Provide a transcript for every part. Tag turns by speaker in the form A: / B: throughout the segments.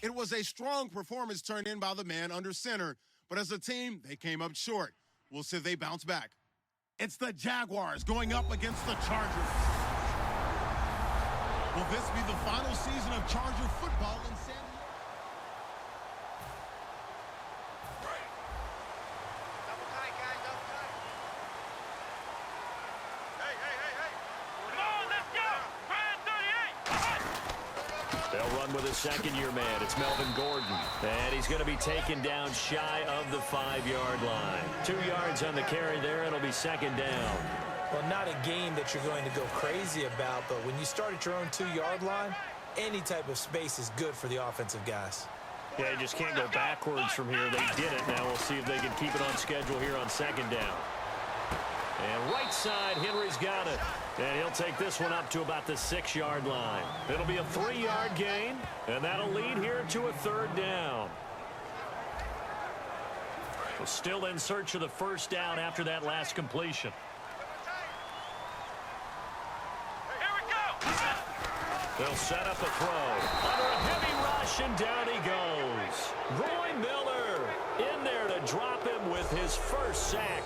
A: It was a strong performance turned in by the man under center, but as a team, they came up short. We'll see if they bounce back. It's the Jaguars going up against the Chargers. Will this be the final season of Charger football in San Diego?
B: They'll run with a second-year man. It's Melvin Gordon. And he's going to be taken down shy of the 5-yard line. 2 yards on the carry there. It'll be second down.
C: Well, not a game that you're going to go crazy about, but when you start at your own 2-yard line, any type of space is good for the offensive guys.
B: Yeah, you just can't go backwards from here. They did it. Now we'll see if they can keep it on schedule here on second down. And right side, Henry's got it. And he'll take this one up to about the 6-yard line. It'll be a 3-yard gain, and that'll lead here to a third down. We're still in search of the first down after that last completion.
D: Here we go.
B: They'll set up a throw. Under a heavy rush, and down he goes. Roy Miller in there to drop him with his first sack.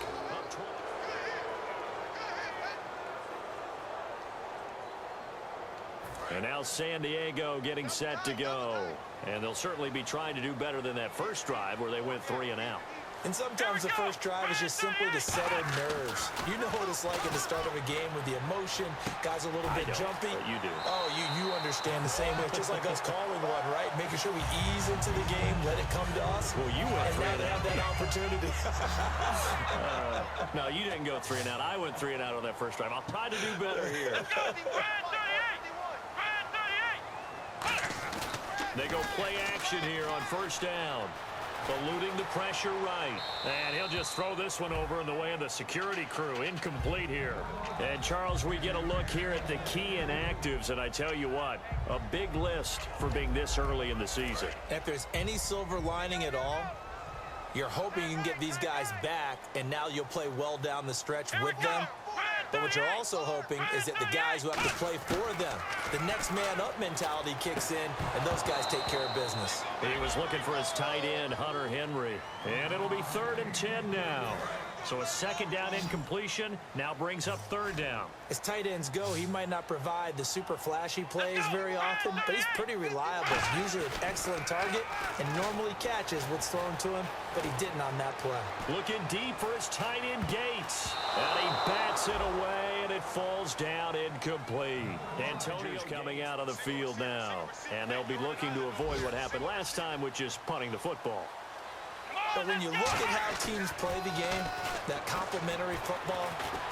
B: And now San Diego getting set to go. And they'll certainly be trying to do better than that first drive where they went 3 and out.
C: And sometimes the first drive is just simply to settle nerves. You know what it's like at the start of a game with the emotion. Guys a little bit jumpy.
B: But you do.
C: Oh, you understand the same way. It's just like us calling one, right? Making sure we ease into the game, let it come to us.
B: Well, you went 3 and out.
C: Have that opportunity.
B: No, you didn't go 3 and out. I went 3 and out on that first drive. I'll try to do better here. They go play action here on first down. Eluding the pressure right. And he'll just throw this one over in the way of the security crew. Incomplete here. And, Charles, we get a look here at the key inactives. And I tell you what, a big list for being this early in the season.
C: If there's any silver lining at all, you're hoping you can get these guys back, and now you'll play well down the stretch with them. But what you're also hoping is that the guys who have to play for them, the next man up mentality kicks in, and those guys take care of business.
B: He was looking for his tight end, Hunter Henry. And it'll be 3rd and 10 now. So a second down incompletion now brings up 3rd down.
C: As tight ends go, he might not provide the super flashy plays very often, but he's pretty reliable. Usually an excellent target, and normally catches what's thrown to him, but he didn't on that play.
B: Looking deep for his tight end, Gates. And he bats it away, and it falls down incomplete. Antonio's coming out of the field now, and they'll be looking to avoid what happened last time, which is punting the football.
C: But when you look at how teams play the game, that complementary football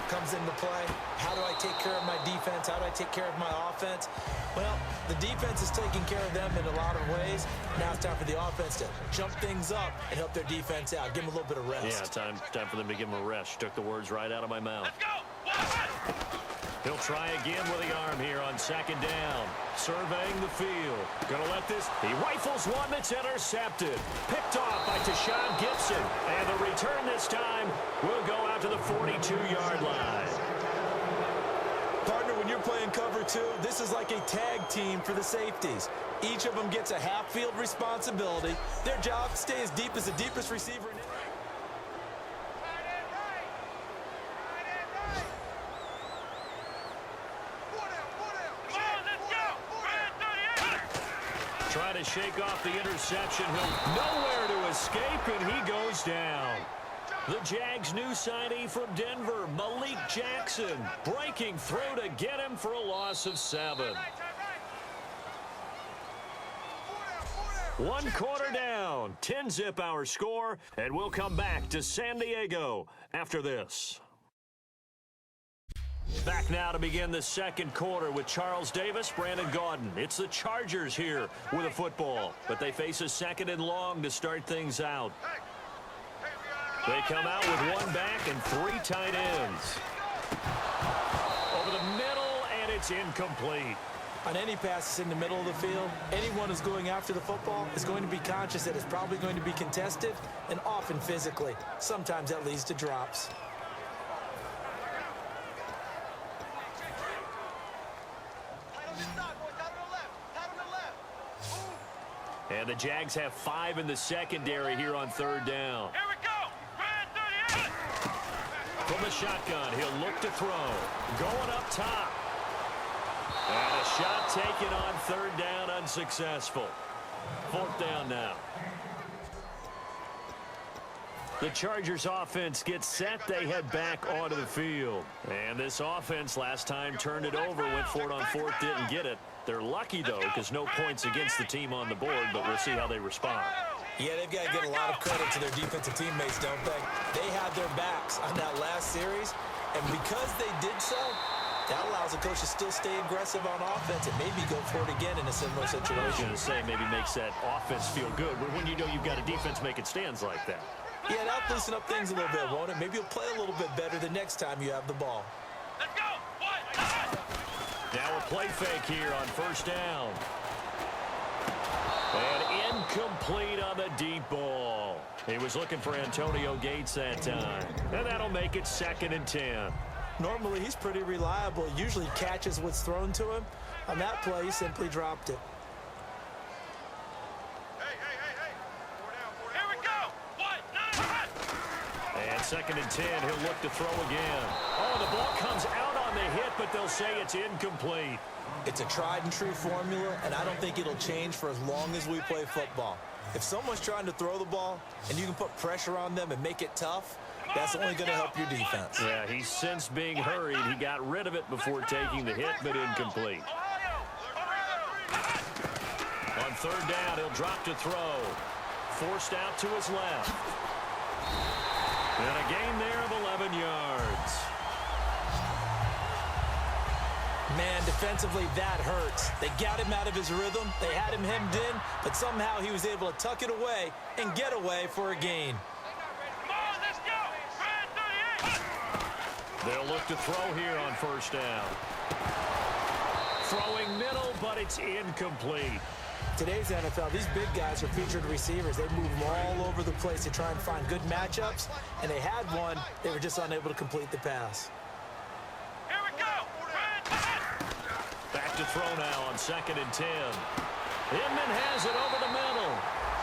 C: comes into play. How do I take care of my defense? How do I take care of my offense? Well, the defense is taking care of them in a lot of ways. Now it's time for the offense to jump things up and help their defense out. Give them a little bit of rest.
B: Yeah, time for them to give them a rest. Took the words right out of my mouth.
D: Let's go.
B: He'll try again with the arm here on second down. Surveying the field. Gonna let this. He rifles one that's intercepted. Picked off by Tashawn Gibson. And the return this time will go out to the 42-yard line.
C: Partner, when you're playing cover 2, this is like a tag team for the safeties. Each of them gets a half-field responsibility. Their job, stay as deep as the deepest receiver in it.
B: Trying to shake off the interception. He'll nowhere to escape, and he goes down. The Jags' new signee from Denver, Malik Jackson, breaking through to get him for a loss of 7. 1 quarter down, 10-zip our score, and we'll come back to San Diego after this. Back now to begin the second quarter with Charles Davis, Brandon Gaudin. It's the Chargers here with a football, but they face a 2nd and long to start things out. They come out with 1 back and 3 tight ends. Over the middle, and it's incomplete.
C: On any passes in the middle of the field, anyone who's going after the football is going to be conscious that it's probably going to be contested, and often physically. Sometimes that leads to drops.
B: And the Jags have 5 in the secondary here on third down.
D: Here we go. Red 38.
B: From the shotgun, he'll look to throw. Going up top. And a shot taken on third down, unsuccessful. Fourth down now. The Chargers offense gets set. They head back onto the field. And this offense last time turned it over, went for it on fourth, didn't get it. They're lucky, though, because no points against the team on the board, but we'll see how they respond.
C: Yeah, they've got to give a lot of credit to their defensive teammates, don't they? They had their backs on that last series, and because they did so, that allows the coach to still stay aggressive on offense and maybe go for it again in a similar situation.
B: I was going to say maybe makes that offense feel good when you know you've got a defense making stands like that.
C: Yeah, that'll loosen up things a little bit, won't it? Maybe you'll play a little bit better the next time you have the ball.
D: Let's go.
B: Now a play fake here on first down. And incomplete on the deep ball. He was looking for Antonio Gates that time. And that'll make it 2nd and 10.
C: Normally, he's pretty reliable. He usually catches what's thrown to him. On that play, he simply dropped it.
D: Hey. 4 down. Here we go. 1, 9.
B: And 2nd and 10, he'll look to throw again. Oh, the ball comes out on the hit, but they'll say it's incomplete.
C: It's a tried-and-true formula, and I don't think it'll change for as long as we play football. If someone's trying to throw the ball and you can put pressure on them and make it tough, that's only going to help your defense.
B: Yeah, he's since being hurried. He got rid of it before taking the hit, but incomplete. On third down, he'll drop to throw. Forced out to his left. And a gain there of 11 yards.
C: Man, defensively, that hurts. They got him out of his rhythm. They had him hemmed in, but somehow he was able to tuck it away and get away for a gain.
D: Come on, let's go. Red 38.
B: They'll look to throw here on first down. Throwing middle, but it's incomplete.
C: Today's NFL, these big guys are featured receivers. They move all over the place to try and find good matchups, and they had one. They were just unable to complete the pass.
D: Here we go.
B: Back to throw now on 2nd and 10. Inman has it over the middle.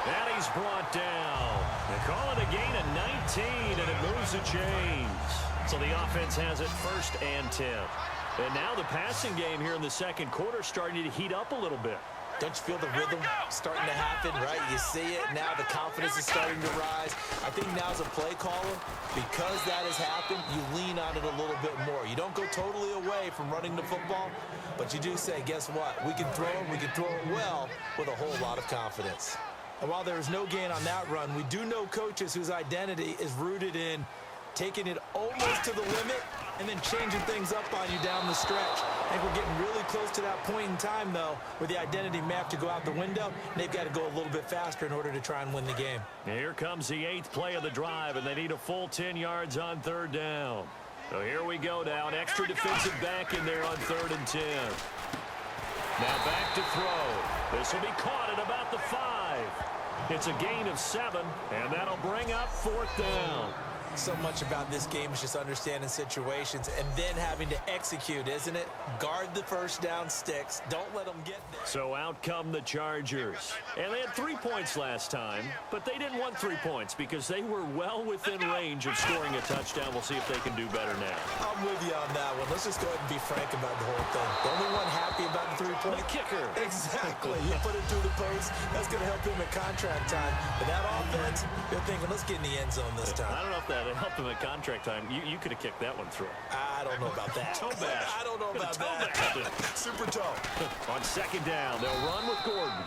B: And he's brought down. They call it a gain of 19, and it moves the chains. So the offense has it 1st and 10. And now the passing game here in the second quarter starting to heat up a little bit.
C: Don't you feel the rhythm starting to happen, right? You see it now. The confidence is starting to rise. I think now as a play caller, because that has happened, you lean on it a little bit more. You don't go totally away from running the football, but you do say, guess what? We can throw it. We can throw it well with a whole lot of confidence. And while there is no gain on that run, we do know coaches whose identity is rooted in taking it almost to the limit and then changing things up on you down the stretch. I think we're getting really close to that point in time, though, where the identity may have to go out the window, and they've got to go a little bit faster in order to try and win the game.
B: Here comes the 8th play of the drive, and they need a full 10 yards on third down. So here we go now. An extra defensive back in there on 3rd and 10. Now back to throw. This will be caught at about the 5. It's a gain of 7, and that'll bring up 4th down.
C: So much about this game is just understanding situations and then having to execute, isn't it? Guard the first down sticks. Don't let them get there.
B: So out come the Chargers. And they had 3 points last time, but they didn't want 3 points because they were well within range of scoring a touchdown. We'll see if they can do better now.
C: I'm with you on that one. Let's just go ahead and be frank about the whole thing. The only one happy about the 3-point?
B: The kicker.
C: Exactly. You put it through the post. That's going to help him at contract time. But that offense, they're thinking, let's get in the end zone this time.
B: I don't know if that helped him at contract time. You could have kicked that one through.
C: I don't know about that.
B: Toe bash.
C: I don't know about
B: Toe
C: that.
B: bash.
C: Super toe.
B: On 2nd down, they'll run with Gordon.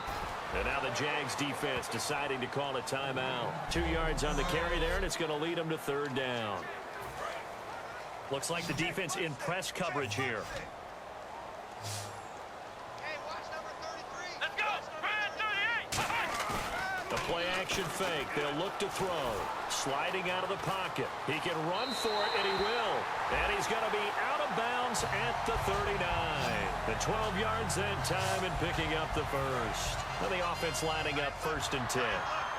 B: And now the Jags defense deciding to call a timeout. 2 yards on the carry there, and it's going to lead them to 3rd down. Looks like the defense in press coverage here.
D: Let's go. Red 38.
B: The play-action fake. They'll look to throw. Sliding out of the pocket. He can run for it, and he will. And he's going to be out of bounds at the 39. The 12 yards that time and picking up the first. And the offense lining up 1st and 10.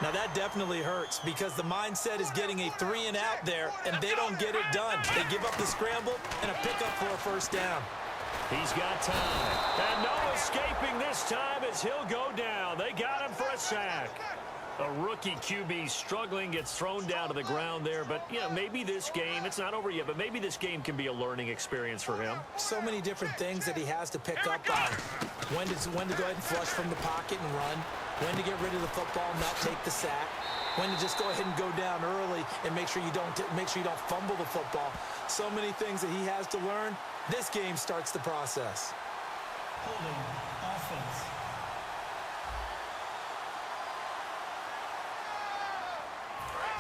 C: Now that definitely hurts because the mindset is getting a 3 and out there, and they don't get it done. They give up the scramble and a pickup for a first down.
B: He's got time. And no escaping this time as he'll go down. They got him for a sack. A rookie QB struggling, gets thrown down to the ground there. But, you know, maybe this game, it's not over yet, but maybe this game can be a learning experience for him.
C: So many different things that he has to pick up on. When to go ahead and flush from the pocket and run. When to get rid of the football and not take the sack. When to just go ahead and go down early and make sure you don't fumble the football. So many things that he has to learn. This game starts the process.
E: Holding offense.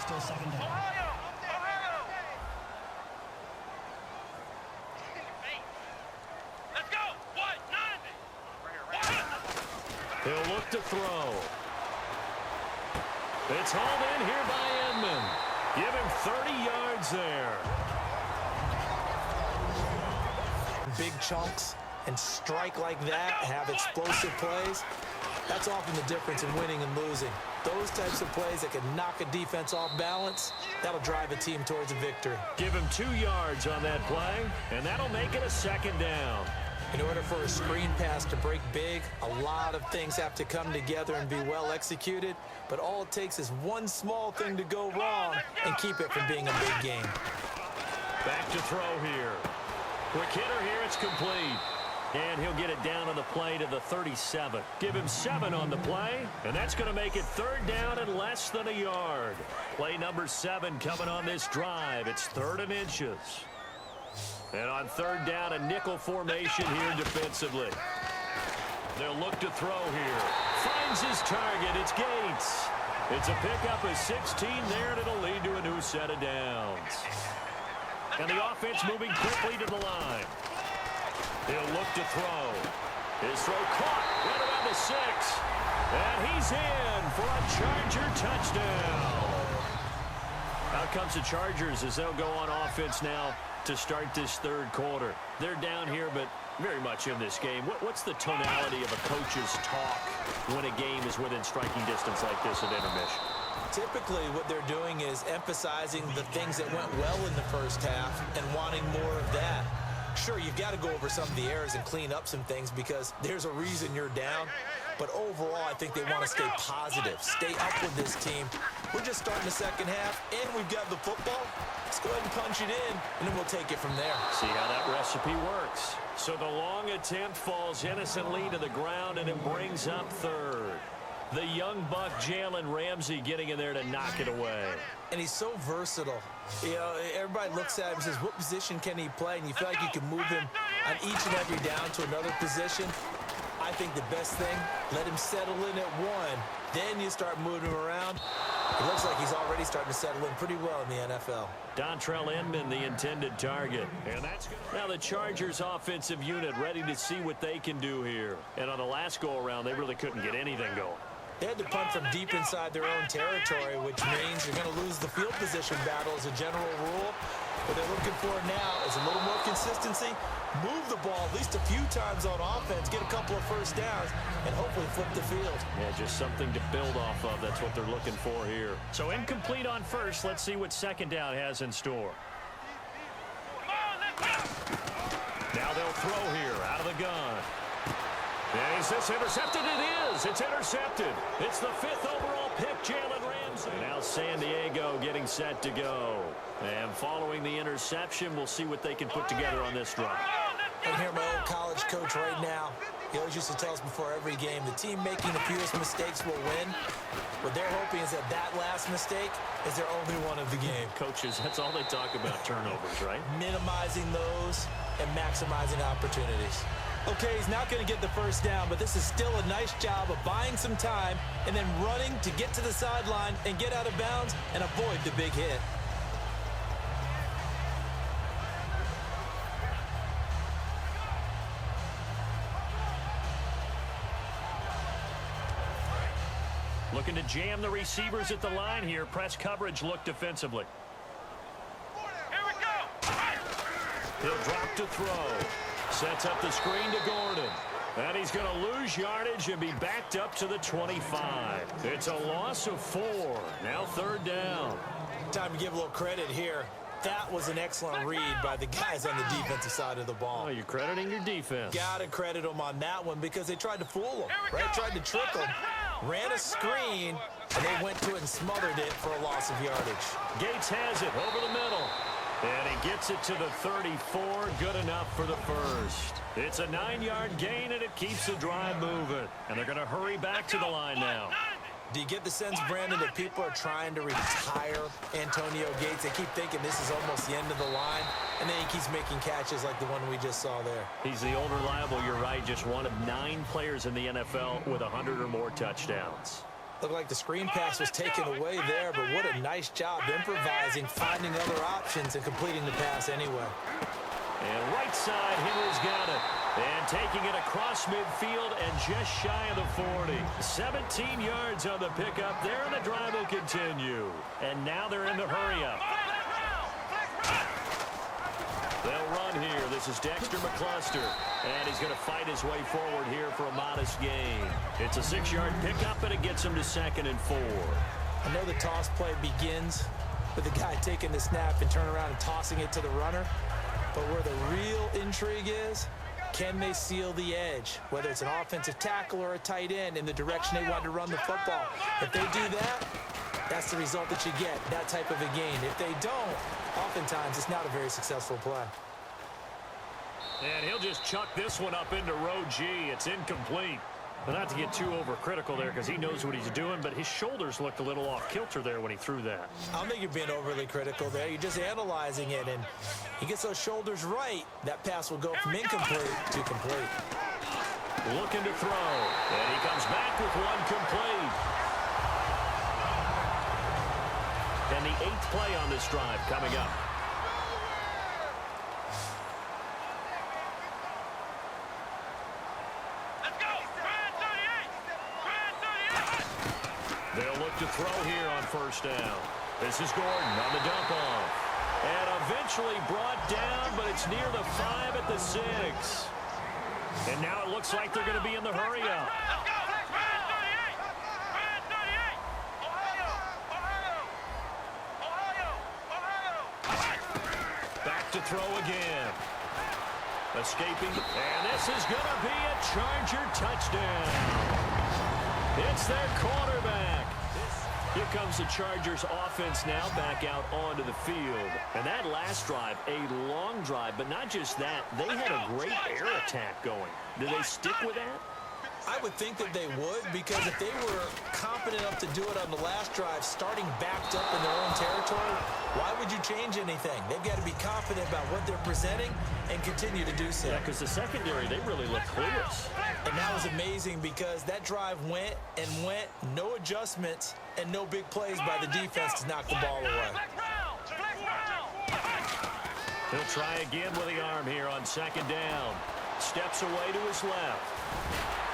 E: Still second down.
D: Let's go. What? 90.
B: He'll look to throw. It's hauled in here by Edmond. Give him 30 yards there.
C: Big chunks and strike like that, have explosive plays. That's often the difference in winning and losing. Those types of plays that can knock a defense off balance, that'll drive a team towards a victory.
B: Give him 2 yards on that play, and that'll make it a second down.
C: In order for a screen pass to break big, a lot of things have to come together and be well executed, but all it takes is one small thing to go wrong and keep it from being a big game.
B: Back to throw here. Quick hitter here, it's complete. And he'll get it down on the play to the 37. Give him 7 on the play, and that's going to make it third down and less than a yard. Play number 7 coming on this drive. It's 3rd and inches. And on third down, a nickel formation here defensively. They'll look to throw here. Finds his target. It's Gates. It's a pickup of 16 there, and it'll lead to a new set of downs. And the offense moving quickly to the line. He'll look to throw. His throw caught right around the 6. And he's in for a Charger touchdown. Out comes the Chargers as they'll go on offense now to start this third quarter. They're down here, but very much in this game. What's the tonality of a coach's talk when a game is within striking distance like this at intermission?
C: Typically, what they're doing is emphasizing the things that went well in the first half and wanting more of that. Sure, you've got to go over some of the errors and clean up some things because there's a reason you're down. But overall, I think they want to stay positive, stay up with this team. We're just starting the second half, and we've got the football. Let's go ahead and punch it in, and then we'll take it from there.
B: See how that recipe works. So the long attempt falls innocently to the ground, and it brings up third. The young buck, Jalen Ramsey, getting in there to knock it away.
C: And he's so versatile. You know, everybody looks at him and says, what position can he play? And you feel like you can move him on each and every down to another position. I think the best thing, let him settle in at one. Then you start moving him around. It looks like he's already starting to settle in pretty well in the NFL.
B: Dontrell Inman, the intended target. And that's now the Chargers offensive unit ready to see what they can do here. And on the last go-around, they really couldn't get anything going.
C: They had to punt from deep inside their own territory, which means you're going to lose the field position battle as a general rule. What they're looking for now is a little more consistency, move the ball at least a few times on offense, get a couple of first downs, and hopefully flip the field.
B: Yeah, just something to build off of. That's what they're looking for here. So incomplete on first. Let's see what second down has in store. Now they'll throw here out of the gun. And is this intercepted? It is. It's intercepted. It's the 5th overall pick, Jalen Ramsey. Now San Diego getting set to go. And following the interception, we'll see what they can put together on this drive.
C: I hear my old college coach right now. He always used to tell us before every game, the team making the fewest mistakes will win. What they're hoping is that that last mistake is their only one of the game.
B: Coaches, that's all they talk about, turnovers, right?
C: Minimizing those and maximizing opportunities. Okay, he's not going to get the first down, but this is still a nice job of buying some time and then running to get to the sideline and get out of bounds and avoid the big hit.
B: Looking to jam the receivers at the line here. Press coverage look defensively.
D: Here we go.
B: He'll drop to throw. Sets up the screen to Gordon. And he's going to lose yardage and be backed up to the 25. It's a loss of 4. Now third down.
C: Time to give a little credit here. That was an excellent read by the guys on the defensive side of the ball.
B: Oh, you're crediting your defense.
C: Got to credit them on that one because they tried to fool them, right? Tried to trick them, ran a screen, and they went to it and smothered it for a loss of yardage.
B: Gates has it over the middle. And he gets it to the 34. Good enough for the first. It's a 9-yard gain, and it keeps the drive moving. And they're going to hurry back to the line now.
C: Do you get the sense, Brandon, that people are trying to retire Antonio Gates? They keep thinking this is almost the end of the line, and then he keeps making catches like the one we just saw there.
B: He's the old reliable, you're right, just one of 9 players in the NFL with 100 or more touchdowns.
C: Looked like the screen pass was taken away there, but what a nice job improvising, finding other options, and completing the pass anyway.
B: And right side, Henry's got it. And taking it across midfield and just shy of the 40. 17 yards on the pickup there, and the drive will continue. And now they're in the hurry-up. They'll run here. This is Dexter McCluster. And he's going to fight his way forward here for a modest gain. It's a 6-yard pickup, and it gets him to 2nd and 4.
C: I know the toss play begins with the guy taking the snap and turn around and tossing it to the runner. But where the real intrigue is, can they seal the edge? Whether it's an offensive tackle or a tight end in the direction they want to run the football. If they do that, that's the result that you get, that type of a gain. If they don't, oftentimes it's not a very successful play.
B: And he'll just chuck this one up into row G. It's incomplete. But not to get too overcritical there because he knows what he's doing, but his shoulders looked a little off kilter there when he threw that.
C: I don't think you're being overly critical there. You're just analyzing it, and he gets those shoulders right. That pass will go from incomplete to complete.
B: Looking to throw, and he comes back with one complete. And the 8th play on this drive coming up. They'll look to throw here on 1st down. This is Gordon on the dump off. And eventually brought down, but it's near the 5 at the 6. And now it looks like they're going to be in the hurry-up. Back to throw again. Escaping. And this is going to be a Charger touchdown. It's their quarterback. Here comes the Chargers offense now back out onto the field. And that last drive, a long drive, but not just that. They had a great air attack going. Did they stick with that?
C: I would think that they would, because if they were competent enough to do it on the last drive, starting backed up in their own territory, why would you change anything? They've got to be confident about what they're presenting and continue to do so.
B: Yeah, because the secondary, they really looked clueless.
C: And that was amazing because that drive went and went, no adjustments, and no big plays by the defense to knock the ball away.
B: He'll try again with the arm here on 2nd down. Steps away to his left.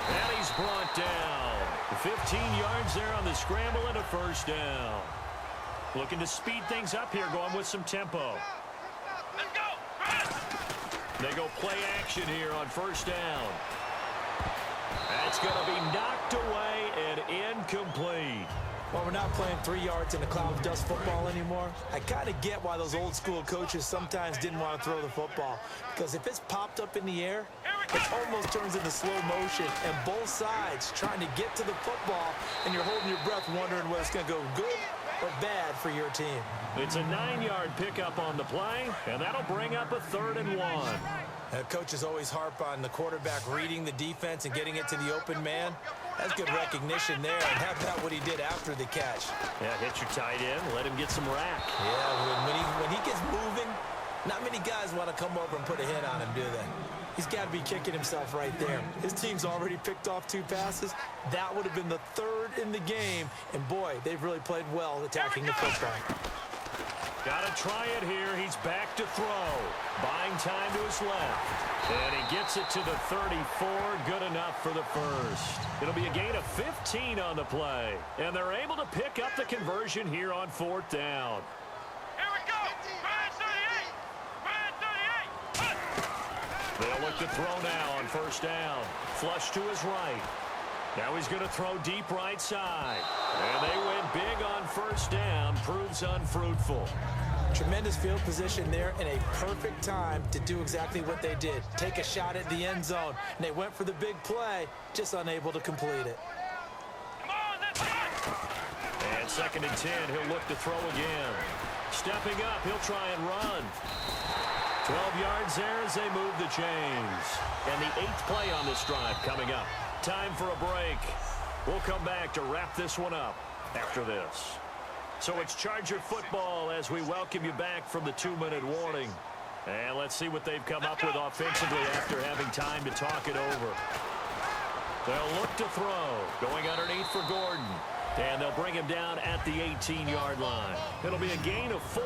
B: And he's brought down. 15 yards there on the scramble and a 1st down. Looking to speed things up here, going with some tempo. They go play action here on 1st down. That's going to be knocked away and incomplete.
C: Well, we're not playing 3 yards in a cloud of dust football anymore. I kind of get why those old school coaches sometimes didn't want to throw the football. Because if it's popped up in the air, it almost turns into slow motion. And both sides trying to get to the football, and you're holding your breath wondering whether it's going to go good or bad for your team.
B: It's a 9-yard pickup on the play, and that'll bring up a 3rd and 1.
C: Coaches always harp on the quarterback reading the defense and getting it to the open man. That's good recognition there, and how about what he did after the catch?
B: Yeah, hit your tight end, let him get some rack.
C: Yeah, when he gets moving, not many guys want to come over and put a hit on him, do they? He's got to be kicking himself right there. His team's already picked off 2 passes. That would have been the 3rd in the game, and boy, they've really played well attacking the football.
B: Got to try it here. He's back to throw. Buying time to his left. And he gets it to the 34. Good enough for the 1st. It'll be a gain of 15 on the play. And they're able to pick up the conversion here on 4th down.
D: Here we go! Ryan 38! Ryan 38!
B: They'll look to throw now on 1st down. Flush to his right. Now he's going to throw deep right side. And they went big on 1st down. Proves unfruitful.
C: Tremendous field position there and a perfect time to do exactly what they did. Take a shot at the end zone. And they went for the big play, just unable to complete it.
D: Come on, let's go!
B: And 2nd and 10, he'll look to throw again. Stepping up, he'll try and run. 12 yards there as they move the chains. And the 8th play on this drive coming up. Time for a break. We'll come back to wrap this one up after this. So it's Charger football as we welcome you back from the 2-minute warning. And let's see what they've come up with offensively after having time to talk it over. They'll look to throw. Going underneath for Gordon. And they'll bring him down at the 18-yard line. It'll be a gain of 4.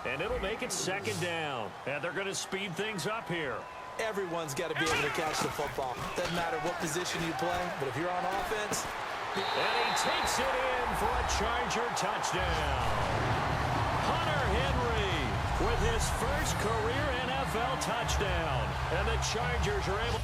B: And it'll make it 2nd down. And they're going to speed things up here.
C: Everyone's got to be able to catch the football. Doesn't matter what position you play, but if you're on offense...
B: And he takes it in for a Charger touchdown. Hunter Henry with his first career NFL touchdown. And the Chargers are able...